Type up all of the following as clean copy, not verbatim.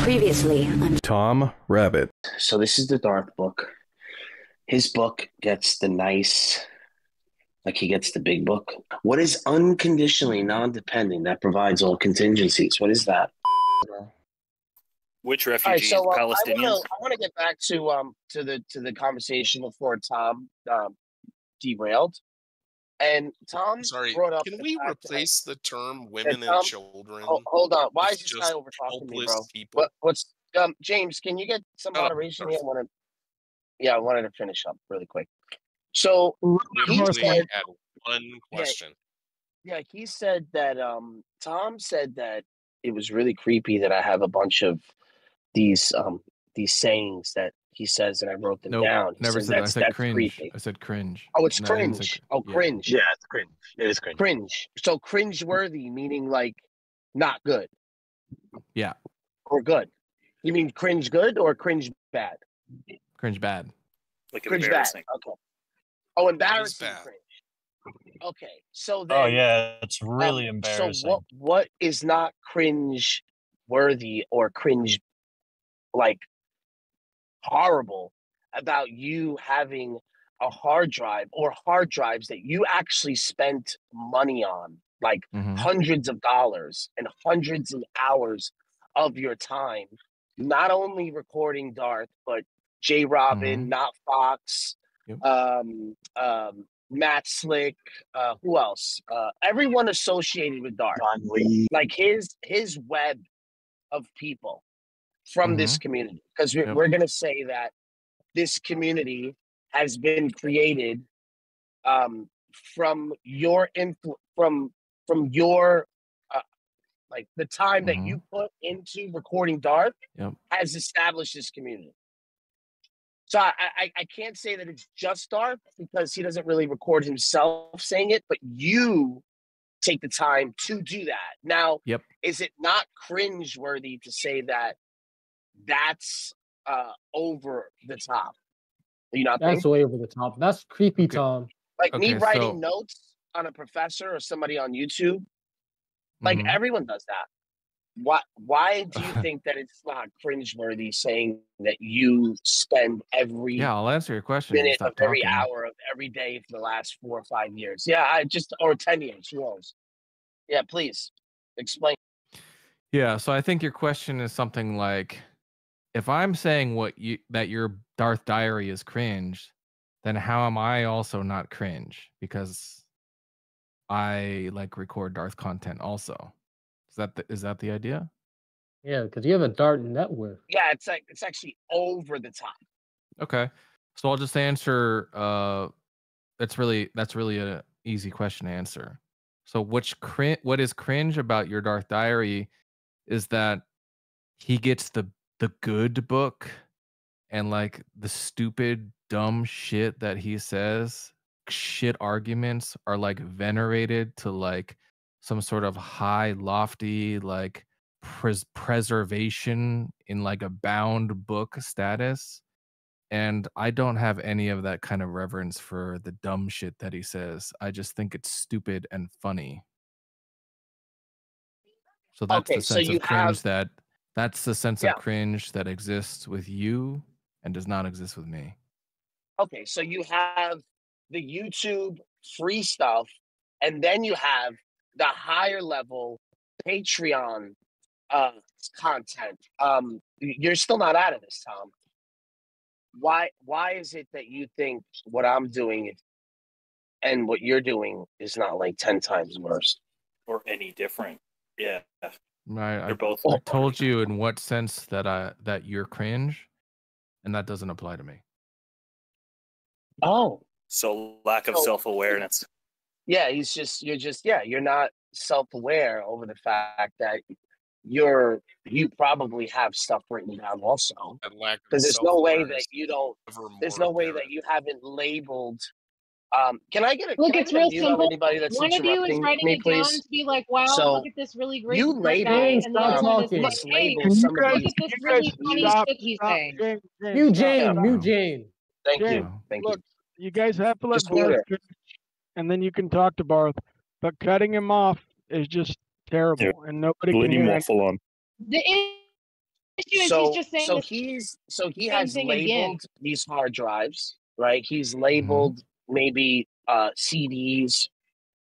Previously on Tom Rabbit. So this is the Darth book. His book gets the nice, like he gets the big book. What is unconditionally non-dependent that provides all contingencies? What is that? Which All right, refugees? so Palestinians? I want to get back to the conversation before Tom derailed, and Tom Sorry, brought up can the we fact replace the term that women and Tom, children? hold on, why with is this guy just over talking me, bro? helpless people? What's James? Can you get some Shut up, moderation Darth. here? I wanted to finish up really quick. So he Literally said, had one question. yeah, he said that Tom said that it was really creepy that I have a bunch of these sayings that he says and I wrote them Nope, down. He never says said that. I said that's cringe. creepy. I said cringe. Oh, it's No, I didn't say cringe. yeah. Cringe. Yeah, it's cringe. It is cringe. Cringe. So cringe-worthy, meaning like not good. Yeah. Or good. You mean cringe good or cringe bad? Cringe bad. Like Cringe bad. embarrassing. Okay. Oh, embarrassing bad. cringe. Okay. So then Oh yeah, it's really embarrassing. So what is not cringe worthy or cringe like horrible about you having a hard drive or hard drives that you actually spent money on, like hundreds of dollars and hundreds of hours of your time, not only recording Darth, but J. Robin, Not Fox, Matt Slick, who else? Everyone associated with Darth. Like his web of people from this community. Because we're going to say that this community has been created from your from your like the time that you put into recording Darth has established this community. So I can't say that it's just Darth because he doesn't really record himself saying it, but you take the time to do that. Now, is it not cringe-worthy to say that that's over the top? You not That's think? way over the top. That's creepy, Tom. Like me writing notes on a professor or somebody on YouTube, like everyone does that. Why do you think that it's not cringeworthy saying that you spend every I'll answer your question. minute of every hour of every day for the last 4 or 5 years? Yeah, or 10 years. Who knows? Yeah, please explain. Yeah, so I think your question is something like, if I'm saying that your Darth Diary is cringe, then how am I also not cringe? Because I like record Darth content also. Is that the idea? Yeah, because you have a Dart network. Yeah, it's actually over the top. Okay, so I'll just answer. That's really an easy question to answer. So what is cringe about your Darth Diary is that he gets the good book and like the stupid dumb shit that he says, shit arguments are like venerated to like some sort of high lofty like preservation in like a bound book status, and I don't have any of that kind of reverence for the dumb shit that he says. I just think it's stupid and funny. So that's the sense of cringe that's the sense of cringe that exists with you and does not exist with me. Okay, so you have the YouTube free stuff, and then you have the higher level Patreon content. You're still not out of this, Tom. Why is it that you think what I'm doing and what you're doing is not like 10 times worse? Or any different? Yeah. I both. I told you in what sense that you're cringe, and that doesn't apply to me. Oh, so lack of self-awareness. Yeah, you're not self-aware over the fact that you probably have stuff written down also. Because there's no way that you don't. There's no way that you haven't labeled. Can I get a look? It's real simple. Anybody that's one of you is writing me, it please? down to be like, "Wow, look at this really great you guy," label. and the other one is like, "Hey, look at this really funny shit he's saying." New Jane. Thank you. Look, you guys have to let Barth finish, and then you can talk to Barth. But cutting him off is just terrible, and nobody can hear it. Full on. So, just saying he same has thing again. labeled these hard drives, right? He's Mm-hmm. labeled maybe CDs,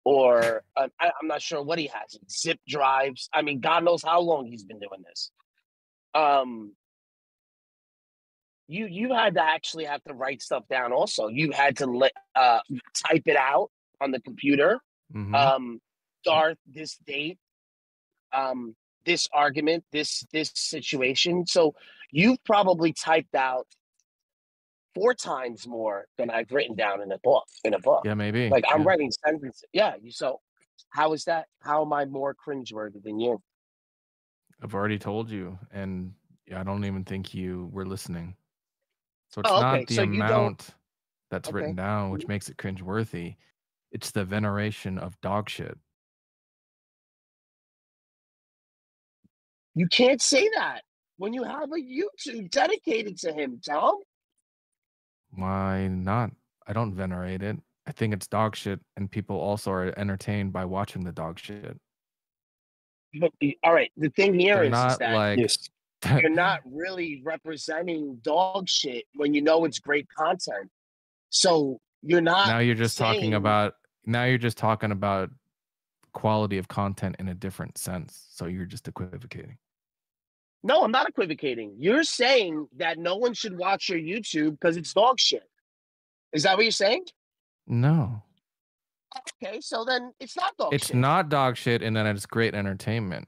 or I'm not sure what he has. Zip drives. I mean, God knows how long he's been doing this. You had to actually have to write stuff down. Also, you had to type it out on the computer. Mm-hmm. Darth, this date, this argument, this situation. So you've probably typed out 4 times more than I've written down in a book. Yeah, maybe. Like I'm writing sentences. Yeah. So how is that? How am I more cringeworthy than you? I've already told you, and I don't even think you were listening. So it's okay. not the So amount that's written down which makes it cringeworthy. It's the veneration of dog shit. You can't say that when you have a YouTube dedicated to him, Tom. Why not? I don't venerate it. I think it's dog shit, and people also are entertained by watching the dog shit. But all right, the thing here is not that like you're not really representing dog shit when you know it's great content. So you're not. Now you're just talking about quality of content in a different sense. So you're just equivocating. No, I'm not equivocating. You're saying that no one should watch your YouTube because it's dog shit. Is that what you're saying? No. Okay, so then it's not dog shit. It's not dog shit, and then it's great entertainment.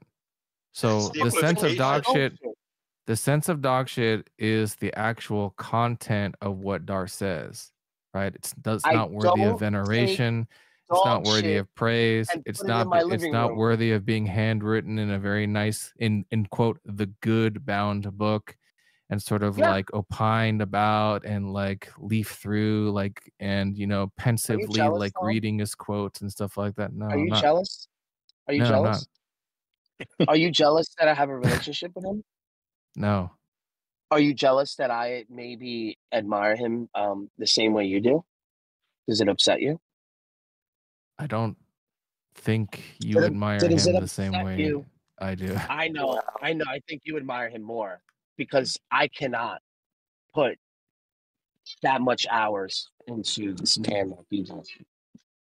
So the sense of dog shit, is the actual content of what Darth says, right? It's not worthy of veneration. It's not worthy of praise. It's not worthy of being handwritten in a very nice, in quote, the good bound book, and sort of like opined about and like leaf through, like, and pensively like reading his quotes and stuff like that. No, are you jealous? Are you jealous? Are you jealous that I have a relationship with him? No. Are you jealous that I maybe admire him the same way you do? Does it upset you? I don't think you admire him the same way I do. I know. I think you admire him more because I cannot put that much hours into this man like you do.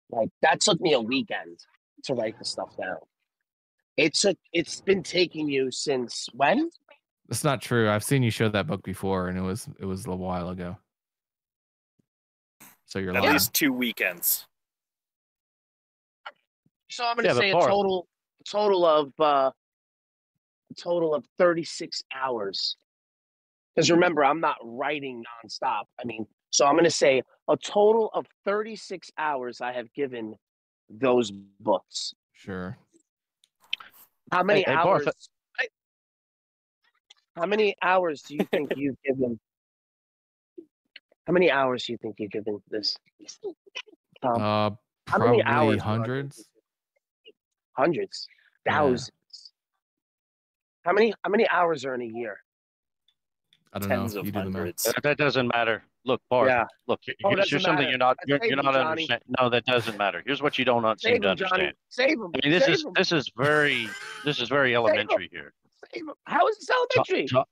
Like that took me a weekend to write the stuff down. It's been taking you since when? That's not true. I've seen you show that book before, and it was a while ago. So you're at least 2 weekends. So I'm going to say a total of 36 hours. Because remember, I'm not writing nonstop. I mean, so I'm going to say a total of 36 hours I have given those books. Sure. How many hours? How many hours do you think you've given? How many hours do you think you've given this? Probably hundreds. Hundreds, thousands. Yeah. How many hours are in a year? I don't Tens know. of You do the math. hundreds. That doesn't matter. Look, Barth. Yeah. Look, here's something you're not understanding. No, that doesn't matter. Here's what you don't seem to understand. Save him. I mean, this is very elementary here. Save him. How is this elementary? You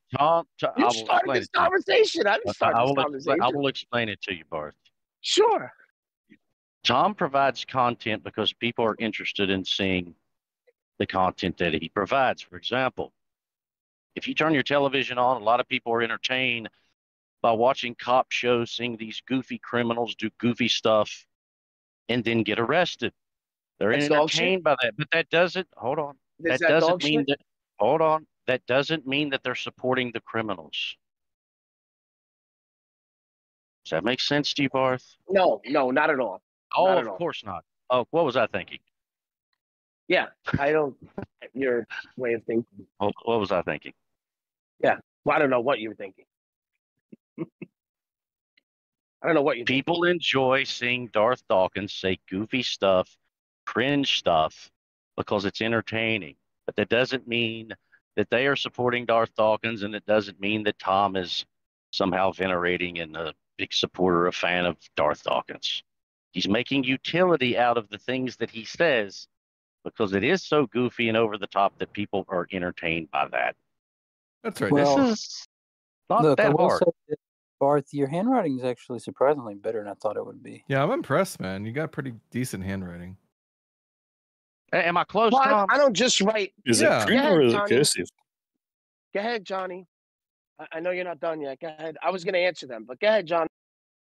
started this conversation. I didn't start this conversation. I will explain it to you, Barth. Sure. Tom provides content because people are interested in seeing the content that he provides. For example, if you turn your television on, a lot of people are entertained by watching cop shows, seeing these goofy criminals do goofy stuff and then get arrested. They're entertained by that. But that doesn't, hold on. That doesn't mean that, hold on. That doesn't mean that they're supporting the criminals. Does that make sense to you, Barth? No, not at all. Oh, of course not. Oh, what was I thinking? Yeah, I don't. Your way of thinking. What was I thinking? Yeah, well, I don't know what you were thinking. I don't know what you. People enjoy seeing Darth Dawkins say goofy stuff, cringe stuff, because it's entertaining. But that doesn't mean that they are supporting Darth Dawkins, and it doesn't mean that Tom is somehow venerating and a big supporter, a fan of Darth Dawkins. He's making utility out of the things that he says because it is so goofy and over the top that people are entertained by that. That's right. Well, This is not look, I that will hard. say that, Barth, your handwriting is actually surprisingly better than I thought it would be. Yeah, I'm impressed, man. You got pretty decent handwriting. Am I close, Well, Tom? I don't just write. Is Yeah. it cringe or is it cursive? Go ahead, Johnny. I know you're not done yet. Go ahead. I was going to answer them, but go ahead, John.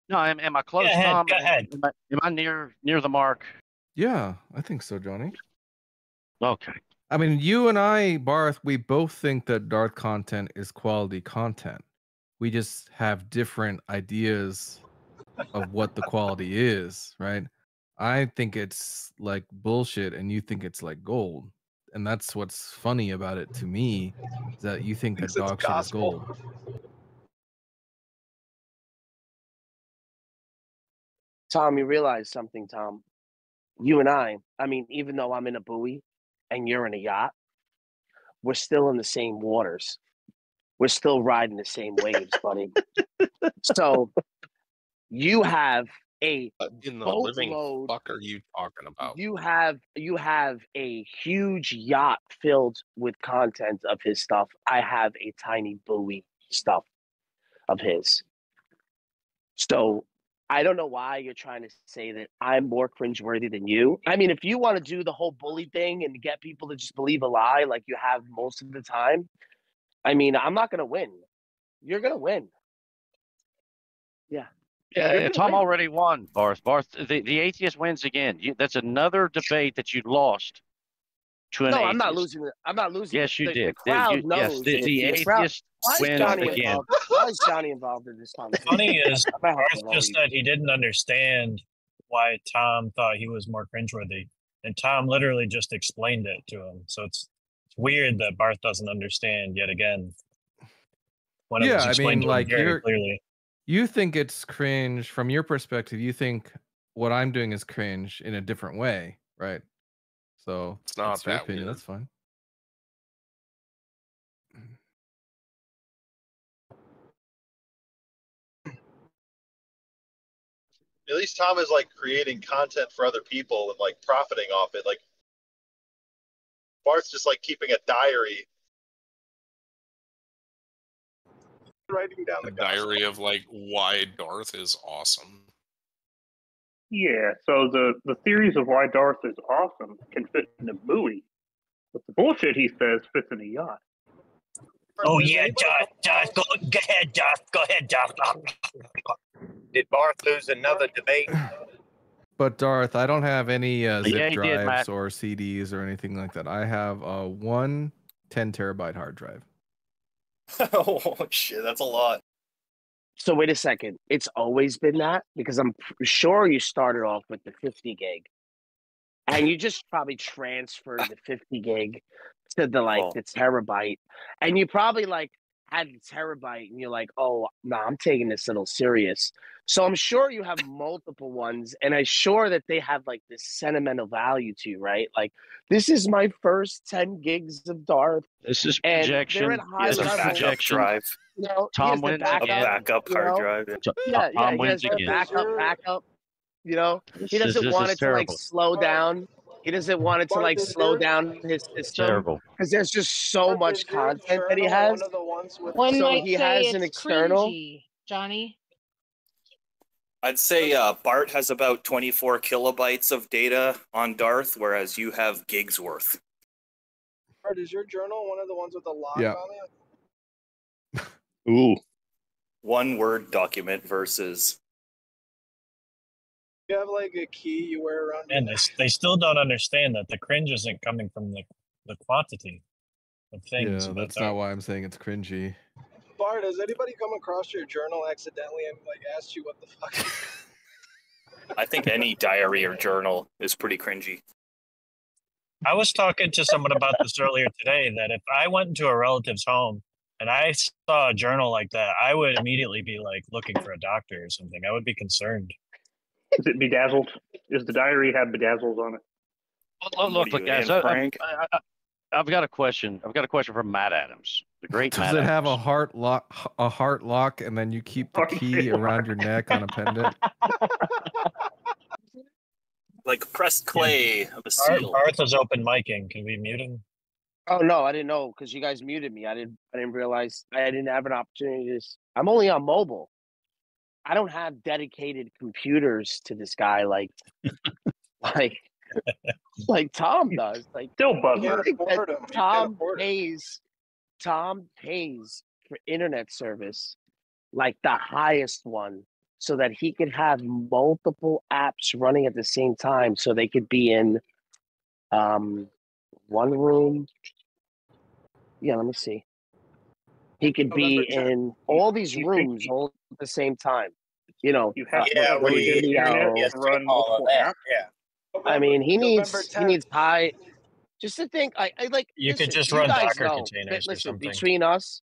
No, am I close, Go ahead, Tom? go ahead. Am I near the mark? Yeah, I think so, Johnny. Okay. I mean, you and I, Barth, we both think that Darth content is quality content. We just have different ideas of what the quality is, right? I think it's like bullshit and you think it's like gold. And that's what's funny about it to me, is that you think that dog shit is gold. Tom, you realize something, Tom. You and I mean, even though I'm in a buoy and you're in a yacht, we're still in the same waters. We're still riding the same waves, buddy. So you have a in the boatload. living fuck are you talking about? You have a huge yacht filled with content of his stuff. I have a tiny buoy stuff of his. So I don't know why you're trying to say that I'm more cringeworthy than you. I mean, if you want to do the whole bully thing and get people to just believe a lie like you have most of the time, I mean, I'm not going to win. You're going to win. Yeah. Yeah, Tom already won, Barth. Barth, the atheist wins again. That's another debate that you lost to an atheist. I'm not losing. I'm not losing. Yes, you did. The crowd knows. Yes, the atheist wins again. Why is Johnny involved in this conversation? Funny is, Barth just said he didn't understand why Tom thought he was more cringeworthy, and Tom literally just explained it to him. So it's weird that Barth doesn't understand yet again. When it was explained to him very clearly. You think it's cringe from your perspective. You think what I'm doing is cringe in a different way, right? So it's not that's your that opinion. weird. That's fine. At least Tom is like creating content for other people and like profiting off it. Like Bart's just like keeping a diary. Writing down the diary of like why Darth is awesome. Yeah, so the theories of why Darth is awesome can fit in a buoy, but the bullshit he says fits in a yacht. Oh yeah, Darth, go ahead, Darth. Go ahead, Darth. Did Barth lose another debate? But Darth, I don't have any zip he drives did, or CDs or anything like that. I have one 10 terabyte hard drive. Oh shit, that's a lot. So wait a second. It's always been that? Because I'm sure you started off with the 50 gig. And you just probably transferred the 50 gig to the terabyte. And you probably had the terabyte and you're like, oh no, I'm taking this a little serious. So I'm sure you have multiple ones, and I'm sure that they have like this sentimental value to you, right? Like, this is my first 10 gigs of Darth. This is projection. Yes, a backup drive. You know, Tom wins a backup hard drive. Yeah, Tom wins he has again. backup. You know, he doesn't want it to like slow down. He doesn't want it to like slow down his system. Terrible. Because there's just so much content that he has. One So might he say has an it's external. cringy, Johnny. I'd say Bart has about 24 kilobytes of data on Darth, whereas you have gigs worth. Bart, is your journal one of the ones with a lock Yeah. on it? Ooh. One Word document versus. You have like a key you wear around. And they still don't understand that the cringe isn't coming from the quantity of things. Yeah, that's not why I'm saying it's cringy. Bart, has anybody come across your journal accidentally and like asked you what the fuck? I think any diary or journal is pretty cringy. I was talking to someone about this earlier today, that if I went into a relative's home and I saw a journal like that, I would immediately be like looking for a doctor or something. I would be concerned. Is it bedazzled? Does the diary have bedazzles on it? Look, guys, I've got a question. I've got a question from Matt Adams, the great Does Matt it Adams. have a heart lock, and then you keep the key around your neck on a pendant? Like pressed clay of a seal. Barth is open micing. Can we mute him? Oh no, I didn't know because you guys muted me. I didn't realize I didn't have an opportunity to. I'm only on mobile. I don't have dedicated computers to this guy like like Tom does. Like Still Can't afford 'em. You can't afford 'em. Tom pays for internet service, like the highest one, so that he could have multiple apps running at the same time, so they could be in one room. Yeah, let me see. He could be in all these rooms all at the same time. You know, You have Yeah, with we video. run all of that. Yeah. I mean, he November needs 10th. high. Just to think, I like. You could Listen, just you run guys Docker know. containers or Listen, something. between us,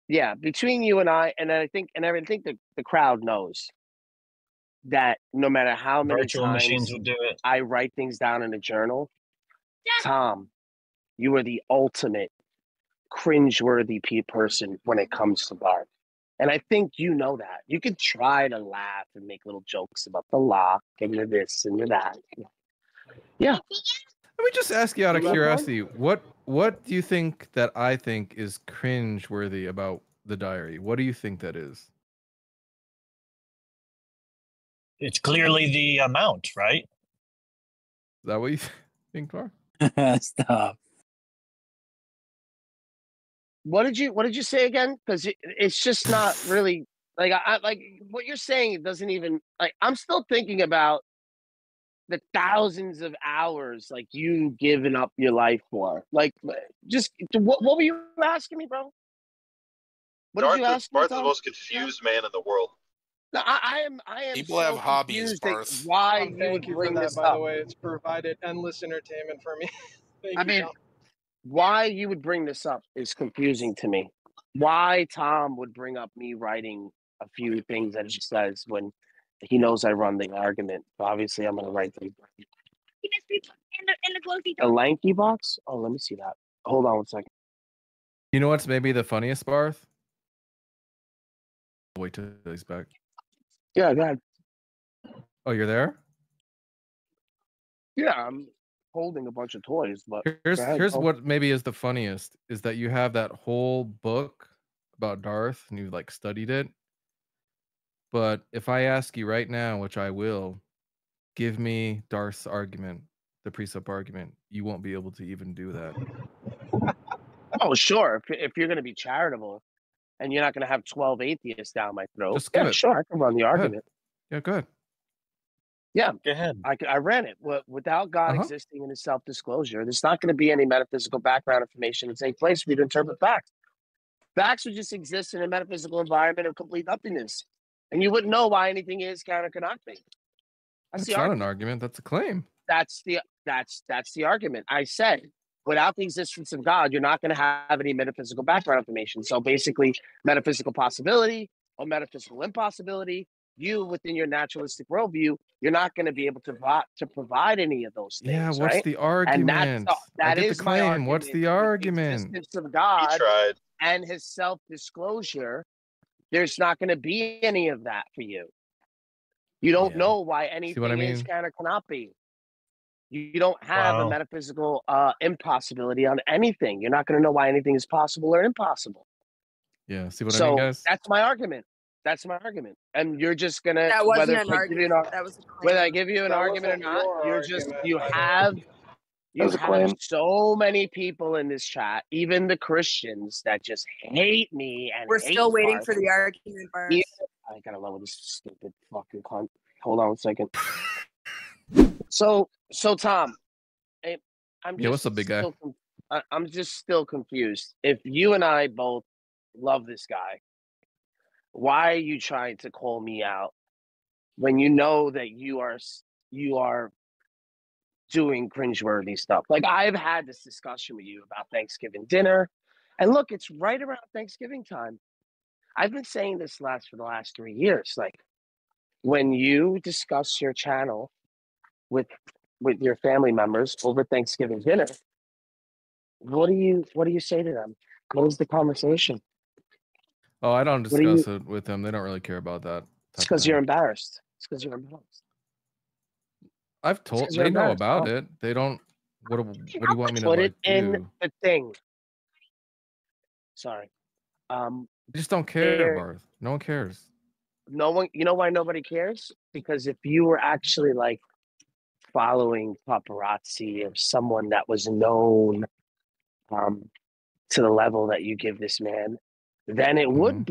yeah, between you and I, and I think the crowd knows that no matter how many Virtual machines times would do it. I write things down in a journal, Tom, you are the ultimate cringeworthy person when it comes to Barth. And I think you know that. You could try to laugh and make little jokes about the lock and the this and the that. Yeah. Let me just ask you out of curiosity, what do you think that I think is cringe-worthy about the diary? What do you think that is? It's clearly the amount, right? Is that what you think, Barth? Stop. What did you say again? Because it's just not really like I like what you're saying. It doesn't even like I'm still thinking about the thousands of hours like you giving up your life for. Like, just what were you asking me, bro? What did you ask me? Barth's the most confused man in the world. No, I am. People have hobbies, Barth. Why you Thank would you bring for that, this by up? the way. It's provided endless entertainment for me. Thank I you, mean, Tom. why you would bring this up is confusing to me. Why Tom would bring up me writing a few things that he says when he knows I run the argument. Obviously, I'm going to write them. A lanky box? Oh, let me see that. Hold on 1 second. You know what's maybe the funniest, Barth? Wait till he's back. Yeah, go ahead. Oh, you're there? Yeah, I'm holding a bunch of toys, but Here's what maybe is the funniest is that you have that whole book about Darth and you like studied it. But if I ask you right now, which I will, give me Darth's argument, the precept argument, you won't be able to even do that. Oh, sure. If you're going to be charitable and you're not going to have 12 atheists down my throat, Just give yeah, it. sure, I can run the argument. Yeah, go ahead. Yeah, go ahead. I ran it. Without God existing in his self-disclosure, there's not going to be any metaphysical background information to take place for you to interpret facts. Facts would just exist in a metaphysical environment of complete nothingness, and you wouldn't know why anything is, can, or cannot be. That's not an argument. That's a claim. That's the argument. I said, without the existence of God, you're not going to have any metaphysical background information. So basically, metaphysical possibility or metaphysical impossibility, you within your naturalistic worldview, you're not going to be able to provide any of those things. Yeah, what's right? the argument? And I that get is the my claim. argument. What's the With argument? the existence of God He tried. and his self-disclosure, there's not going to be any of that for you. You don't know why anything what I is, mean? can, or cannot be. You don't have a metaphysical impossibility on anything. You're not going to know why anything is possible or impossible. Yeah, see what I mean, guys? That's my argument. That's my argument. And you're just going to, That wasn't an argument. That was a claim. whether I give you an That argument or wasn't not, your you're just, argument, you by the have, way. you was a have claim. so many people in this chat, even the Christians that just hate me and We're hate still waiting Barth. for the argument, Barth. Yeah, I gotta lower this stupid fucking cunt. Hold on 1 second. So Tom, I'm Yeah, what's up, big guy? I'm just still confused. If you and I both love this guy, why are you trying to call me out when you know that you are doing cringeworthy stuff? Like, I've had this discussion with you about Thanksgiving dinner, and look, it's right around Thanksgiving time. I've been saying this for the last 3 years. Like, when you discuss your channel with your family members over Thanksgiving dinner, what do you say to them? What is the conversation? Oh, I don't discuss it with them. They don't really care about that. It's because you're embarrassed. It's because you're embarrassed. I've told you're they know embarrassed, about huh? it. They don't What do you want me to put like it in do? the thing. Sorry. I just don't care, Barth. No one cares. No one. You know why nobody cares? Because if you were actually like following paparazzi or someone that was known to the level that you give this man, then it would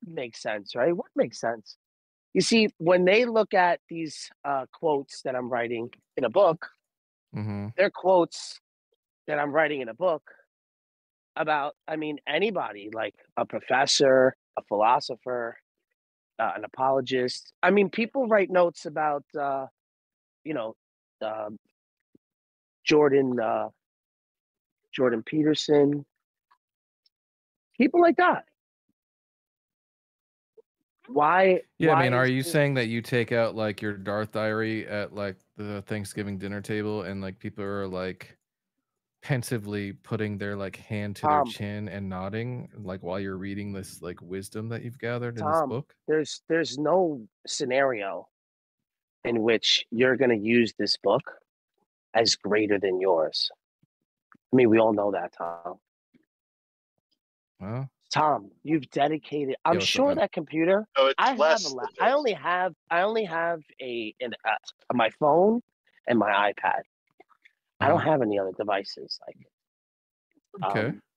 make sense, right? It would make sense. You see, when they look at these quotes that I'm writing in a book, they're quotes that I'm writing in a book about, I mean, anybody, like a professor, a philosopher, an apologist. I mean, people write notes about, you know, Jordan Peterson, people like that. Why? Yeah, why I mean, are is you this- saying that you take out like your Darth Diary at like the Thanksgiving dinner table and like people are like pensively putting their like hand to their chin and nodding like while you're reading this like wisdom that you've gathered in this book? There's no scenario in which you're going to use this book as greater than yours. I mean, we all know that, Tom. Well, Tom, you've dedicated. I'm sure that computer. I have I only have my phone and my iPad. I don't have any other devices. Like,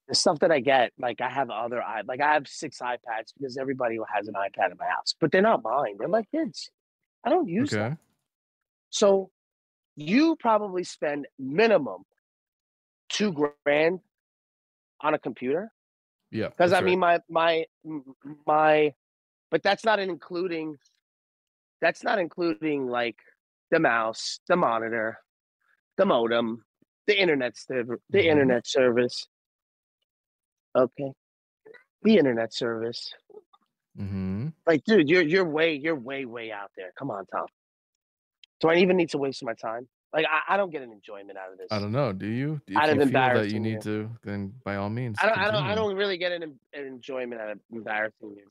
the stuff that I get, like I have I have 6 iPads because everybody has an iPad in my house, but they're not mine. They're my kids. I don't use them. So you probably spend minimum $2,000 on a computer. Yeah, because I mean my, but that's not including like the mouse, the monitor, the modem, the internet service. Okay, the internet service. Like, dude, you're way out there. Come on, Tom. Do I even need to waste my time? Like, I don't get an enjoyment out of this. I don't know. Do you? If Out of you feel that you embarrassing need to, then by all means. I don't really get an enjoyment out of embarrassing you.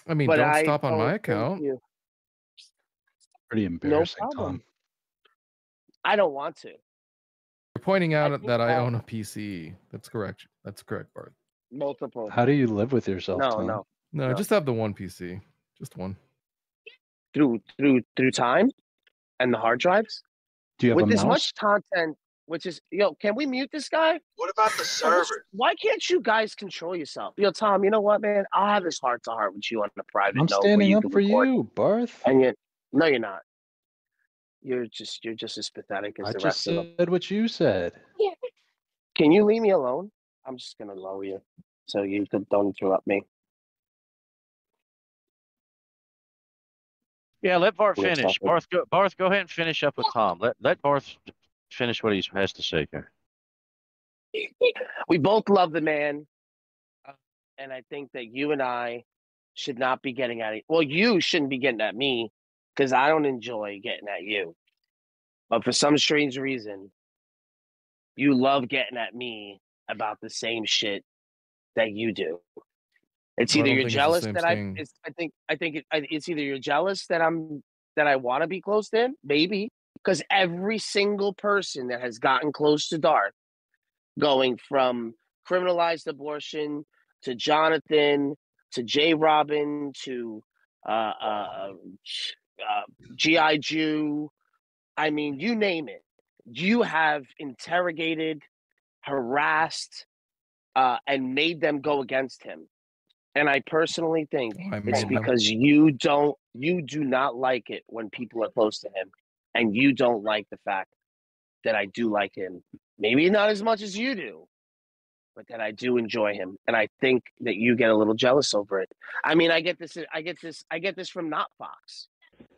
I mean, But don't I stop on my don't think account. Pretty embarrassing, Tom. I don't want to. You're pointing out that I own a PC. That's correct. That's correct, Barth. Multiple. How do you live with yourself, Tom? No, just have the one PC. Just one. Through time and the hard drives. Do you have with a this mouse? much content, which is can we mute this guy? What about the server? Why can't you guys control yourself? Tom, you know what, man? I'll have this heart to heart with you on a private I'm note. where standing you up can for record. you, Barth. And yet, no, you're not. You're just as pathetic as I the just rest of them. said what you said. Can you leave me alone? I'm just gonna lower you so you don't interrupt me. Yeah, let Barth We'll finish. stop it. Barth, go ahead and finish up with Tom. Let Barth finish what he has to say here. We both love the man, and I think that you and I should not be getting at it. Well, you shouldn't be getting at me because I don't enjoy getting at you. But for some strange reason, you love getting at me about the same shit that you do. It's either you're jealous that it's either you're jealous that I want to be close to him, maybe, because every single person that has gotten close to Darth, going from criminalized abortion to Jonathan to J. Robin to G.I. Jew, I mean, you name it, you have interrogated, harassed, and made them go against him. And I personally think it's because you do not like it when people are close to him, and you don't like the fact that I do like him. Maybe not as much as you do, but that I do enjoy him, and I think that you get a little jealous over it. I mean, I get this from Not Fox.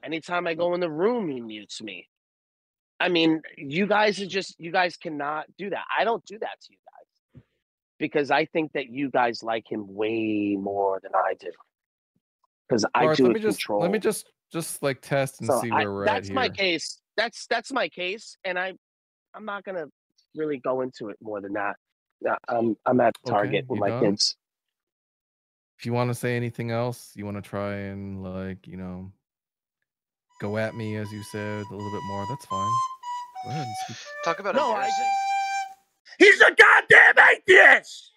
Anytime I go in the room, he mutes me. I mean, you guys cannot do that. I don't do that to you guys because I think that you guys like him way more than I do. Because I do control. Let me just like test and see where we're at here. That's my case. That's my case, and I'm not gonna really go into it more than that. I'm at Target with my kids. If you want to say anything else, you want to try and like go at me as you said a little bit more. That's fine. Go ahead and speak. Talk about No, embarrassing. he's a goddamn atheist!